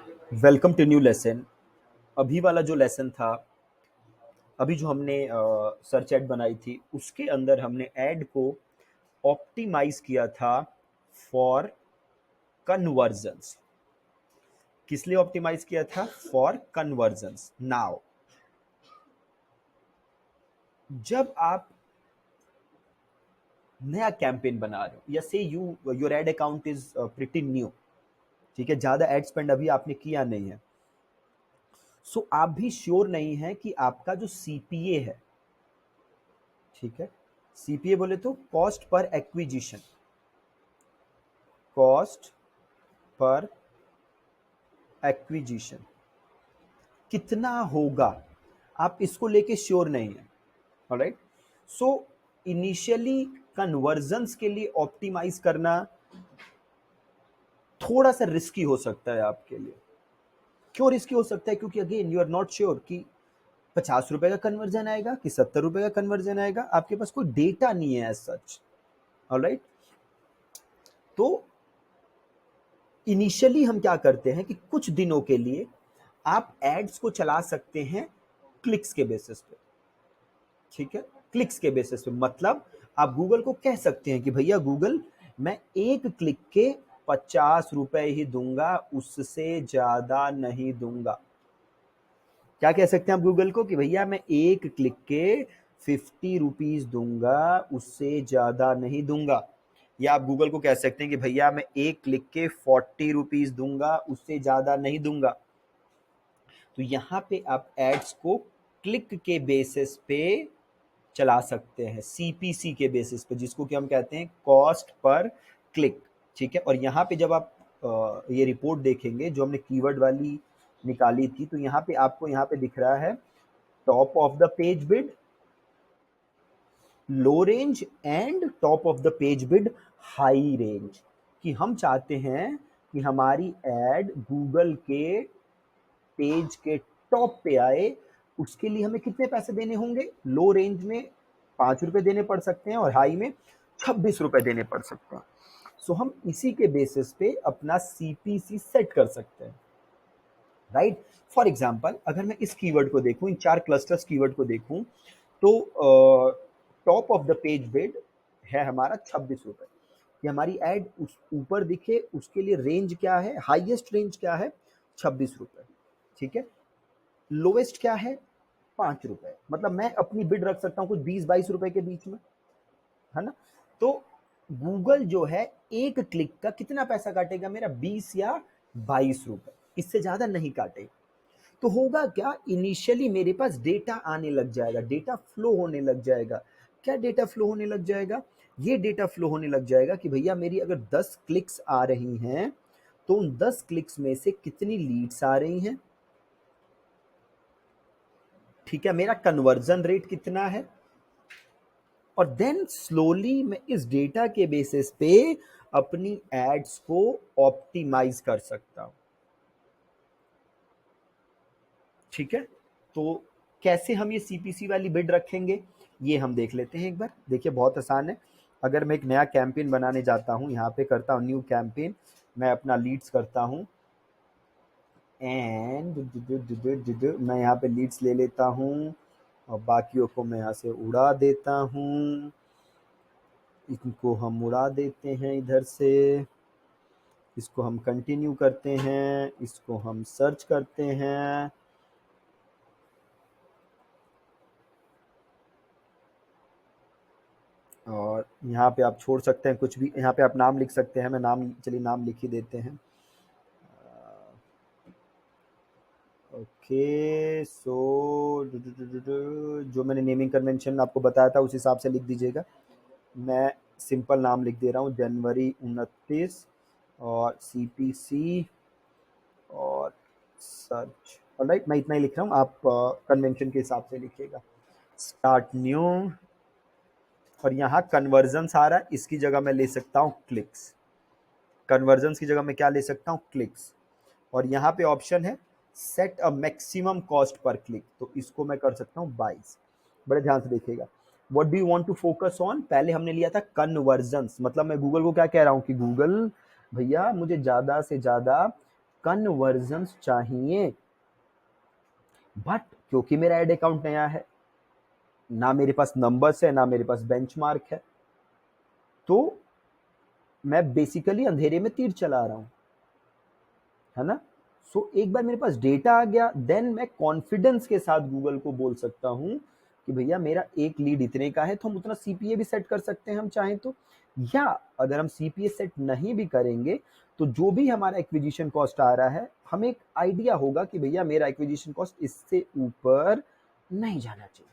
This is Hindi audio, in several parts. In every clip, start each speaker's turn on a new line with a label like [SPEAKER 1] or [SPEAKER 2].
[SPEAKER 1] Welcome to new lesson. अभी वाला जो लेसन था, अभी जो हमने सर्च एड बनाई थी, उसके अंदर हमने एड को ऑप्टिमाइज किया था फॉर कन्वर्जन्स। किस लिए ऑप्टिमाइज किया था? For convergence. नाउ जब आप नया कैंपेन बना रहे हो, या से you your ad account is pretty new, ठीक है, ज्यादा एड स्पेंड अभी आपने किया नहीं है, सो आप भी श्योर नहीं है कि आपका जो सीपीए है, ठीक है, सीपीए बोले तो cost per acquisition, cost per acquisition कितना होगा, आप इसको लेके श्योर नहीं है। ऑलराइट, सो इनिशियली कन्वर्जन्स के लिए ऑप्टिमाइज करना थोड़ा सा रिस्की हो सकता है आपके लिए। क्यों रिस्की हो सकता है? क्योंकि again you are not sure कि 50 रुपए का कन्वर्जन आएगा कि 70 रुपए का कन्वर्जन आएगा, आपके पास कोई डेटा नहीं है एज सच। ऑलराइट, तो इनिशियली हम क्या करते हैं कि कुछ दिनों के लिए आप एड्स को चला सकते हैं क्लिक्स के बेसिस पे, ठीक है, क्लिक्स के बेसिस पे। मतलब आप गूगल को कह सकते हैं कि भैया गूगल, मैं एक क्लिक के 50 रुपए ही दूंगा, उससे ज्यादा नहीं दूंगा। क्या कह सकते हैं आप गूगल को कि भैया मैं एक क्लिक के 50 रुपीज दूंगा, उससे ज्यादा नहीं दूंगा। या आप गूगल को कह सकते हैं कि भैया मैं एक क्लिक के 40 रुपीज दूंगा, उससे ज्यादा नहीं दूंगा। तो यहाँ पे आप एड्स को क्लिक के बेसिस पे चला सकते हैं, सीपीसी के बेसिस पे, जिसको कि हम कहते हैं कॉस्ट पर क्लिक, ठीक है। और यहाँ पे जब आप ये रिपोर्ट देखेंगे जो हमने कीवर्ड वाली निकाली थी, तो यहाँ पे आपको यहाँ पे दिख रहा है top of the page bid, low range and top of the page bid high range. कि हम चाहते हैं कि हमारी एड गूगल के पेज के टॉप पे आए, उसके लिए हमें कितने पैसे देने होंगे? लो रेंज में 5 रुपए देने पड़ सकते हैं और हाई में 26 रुपए देने पड़ सकते हैं। सो हम इसी के बेसिस पे अपना सीपीसी सेट कर सकते हैं, राइट। फॉर एग्जाम्पल, अगर मैं इस कीवर्ड को देखूं, इन 4 क्लस्टर्स कीवर्ड को देखूं, तो top of the page bid है हमारा 26 रुपए। कि हमारी एड उस ऊपर दिखे, उसके लिए रेंज क्या है, हाईएस्ट रेंज क्या है? 26 रुपए, ठीक है। लोवेस्ट क्या है? 5 रुपए। मतलब मैं अपनी बिड रख सकता हूँ कुछ 20-22 रुपए के बीच में, है ना। तो गूगल जो है एक क्लिक का कितना पैसा काटेगा मेरा? 20 या 22 रुपए, इससे ज्यादा नहीं काटेगा। तो होगा क्या, इनिशियली मेरे पास डेटा आने लग जाएगा, डेटा फ्लो होने लग जाएगा। क्या डेटा फ्लो होने लग जाएगा? ये डेटा फ्लो होने लग जाएगा कि भैया मेरी अगर 10 क्लिक्स आ रही हैं, तो उन 10 क्लिक्स में से कितनी लीड्स आ रही हैं, ठीक है, मेरा कन्वर्जन रेट कितना है। और देन स्लोली मैं इस डेटा के बेसिस पे अपनी एड्स को ऑप्टिमाइज कर सकता हूं, ठीक है। तो कैसे हम ये सीपीसी वाली बिड रखेंगे, ये हम देख लेते हैं एक बार। देखिए बहुत आसान है। अगर मैं एक नया कैंपेन बनाने जाता हूँ, यहाँ पे करता हूँ न्यू कैंपेन, मैं अपना लीड्स करता हूँ, एंड मैं यहाँ पे लीड्स ले लेता हूँ और बाकियों को मैं यहाँ से उड़ा देता हूँ। इनको हम उड़ा देते हैं इधर से, इसको हम कंटिन्यू करते हैं, इसको हम सर्च करते हैं, और यहाँ पे आप छोड़ सकते हैं कुछ भी, यहाँ पे आप नाम लिख सकते हैं। मैं नाम, चलिए नाम लिख ही देते हैं। ओके, सो जो मैंने नेमिंग कन्वेंशन आपको बताया था उस हिसाब से लिख दीजिएगा। मैं सिंपल नाम लिख दे रहा हूँ, जनवरी 29, और सीपीसी और सर्च। ऑलराइट, मैं इतना ही लिख रहा हूँ, आप कन्वेंशन के हिसाब से लिखिएगा। स्टार्ट न्यू, और यहाँ कन्वर्जन्स आ रहा है, इसकी जगह मैं ले सकता हूँ क्लिक्स। कन्वर्जन्स की जगह मैं क्या ले सकता हूँ? क्लिक्स। और यहाँ पे ऑप्शन है set a maximum cost per click, तो इसको मैं कर सकता हूँ 22। बड़े ध्यान से देखिएगा। What do you want to focus on? पहले हमने लिया था कन्वर्जन्स, मतलब मैं गूगल को क्या कह रहा हूँ कि गूगल भैया मुझे ज्यादा से ज्यादा कन्वर्जन्स चाहिए, बट क्योंकि मेरा एड अकाउंट नया है, ना मेरे पास नंबर्स है, ना मेरे पास बेंचमार्क है, तो मैं बेसिकली अंधेरे में तीर चला रहा हूं, है ना। सो एक बार मेरे पास डेटा आ गया, देन मैं कॉन्फिडेंस के साथ गूगल को बोल सकता हूं कि भैया मेरा एक लीड इतने का है, तो हम उतना सीपीए भी सेट कर सकते हैं हम चाहें तो। या अगर हम सीपीए सेट नहीं भी करेंगे, तो जो भी हमारा एक्विजिशन कॉस्ट आ रहा है, हमें एक आइडिया होगा कि भैया मेरा एक्विजिशन कॉस्ट इससे ऊपर नहीं जाना चाहिए।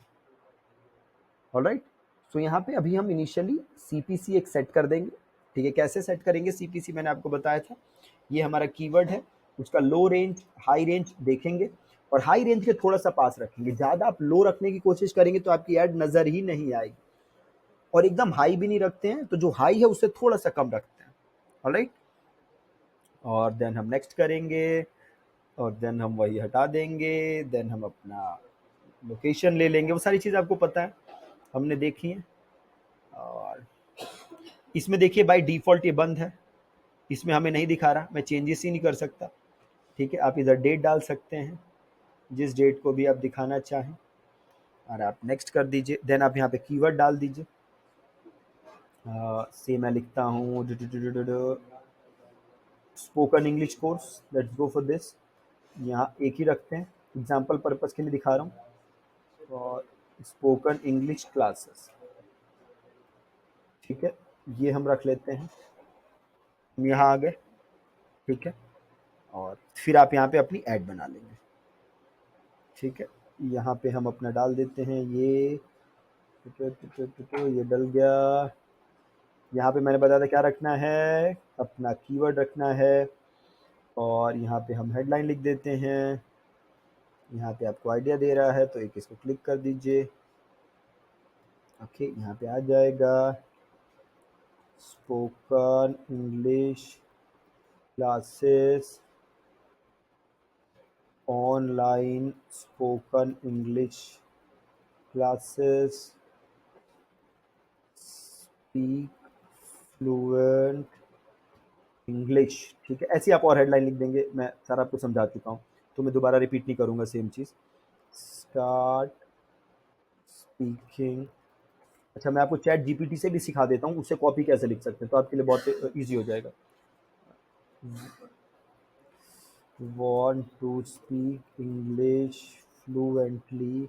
[SPEAKER 1] ऑलराइट, सो यहाँ पे अभी हम इनिशियली सीपीसी एक सेट कर देंगे। ठीक है, कैसे सेट करेंगे सीपीसी मैंने आपको बताया था। ये हमारा कीवर्ड है, उसका लो रेंज हाई रेंज देखेंगे, और हाई रेंज के थोड़ा सा पास रखेंगे। ज़्यादा आप लो रखने की कोशिश करेंगे तो आपकी ऐड नज़र ही नहीं आएगी, और एकदम हाई भी नहीं रखते हैं, तो जो हाई है उससे थोड़ा सा कम रखते हैं। ऑलराइट, और देन हम नेक्स्ट करेंगे, और देन हम वही हटा देंगे, देन हम अपना लोकेशन ले लेंगे। वो सारी चीज़ आपको पता है, हमने देखी है। और इसमें देखिए बाय डिफ़ॉल्ट ये बंद है, इसमें हमें नहीं दिखा रहा, मैं चेंजेस ही नहीं कर सकता। ठीक है, आप इधर डेट डाल सकते हैं, जिस डेट को भी आप दिखाना चाहें, और आप नेक्स्ट कर दीजिए। देन आप यहाँ पे कीवर्ड डाल दीजिए। से मैं लिखता हूँ spoken English course, let's go for this. यहाँ एक ही रखते हैं, एग्जाम्पल पर्पज़ के लिए दिखा रहा हूँ, और स्पोकन इंग्लिश क्लासेस। ठीक है, ये हम रख लेते हैं, हम यहाँ आ गए। ठीक है, और फिर आप यहाँ पे अपनी ऐड बना लेंगे। ठीक है, यहाँ पे हम अपना डाल देते हैं, ये डल गया। यहाँ पे मैंने बताया था क्या रखना है, अपना कीवर्ड रखना है, और यहाँ पे हम हेडलाइन लिख देते हैं। यहाँ पे आपको आइडिया दे रहा है, तो एक इसको क्लिक कर दीजिए। ओके, यहाँ पे आ जाएगा spoken English classes, online spoken English classes, speak fluent English. ठीक है, ऐसी आप और हेडलाइन लिख देंगे, मैं सारा आपको समझा चुका हूँ, तो मैं दोबारा रिपीट नहीं करूँगा सेम चीज़। Start speaking. अच्छा, मैं आपको चैट जीपीटी से भी सिखा देता हूँ, उससे कॉपी कैसे लिख सकते हैं, तो आपके लिए बहुत ईजी हो जाएगा। Want to speak English fluently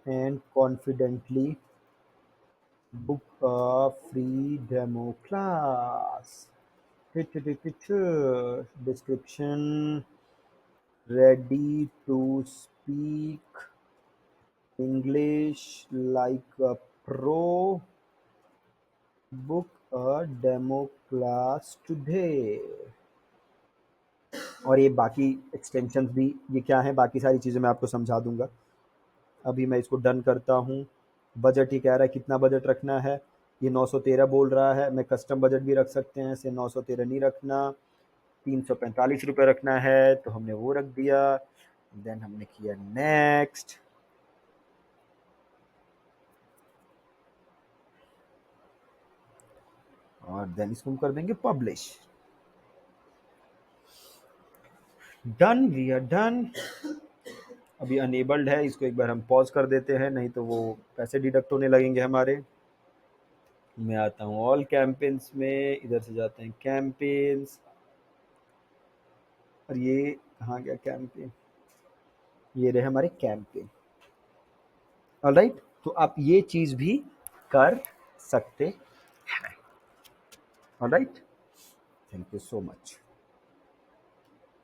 [SPEAKER 1] and confidently, book a free demo class. Description: ready to speak English like a pro, book a demo class today। और ये बाकी एक्सटेंशंस भी, ये क्या है, बाकी सारी चीज़ें मैं आपको समझा दूंगा। अभी मैं इसको डन करता हूँ। बजट ही कह रहा है कितना बजट रखना है, ये 913 बोल रहा है। मैं कस्टम बजट भी रख सकते हैं, इसे 913 नहीं रखना, 345 रुपये रखना है, तो हमने वो रख दिया। देन हमने किया नेक्स्ट, और देन इसको हम कर देंगे publish. Done, we are done. अभी अनेबल्ड है, इसको एक बार हम पॉज कर देते हैं, नहीं तो वो पैसे डिडक्ट होने लगेंगे हमारे। मैं आता हूँ ऑल कैंपेन्स में, इधर से जाते हैं कैंपेन्स, और ये कहाँ गया कैंपेन, ये रहे हमारे कैंपेन। ऑलराइट, तो आप ये चीज़ भी कर सकते हैं। Alright, thank you so much.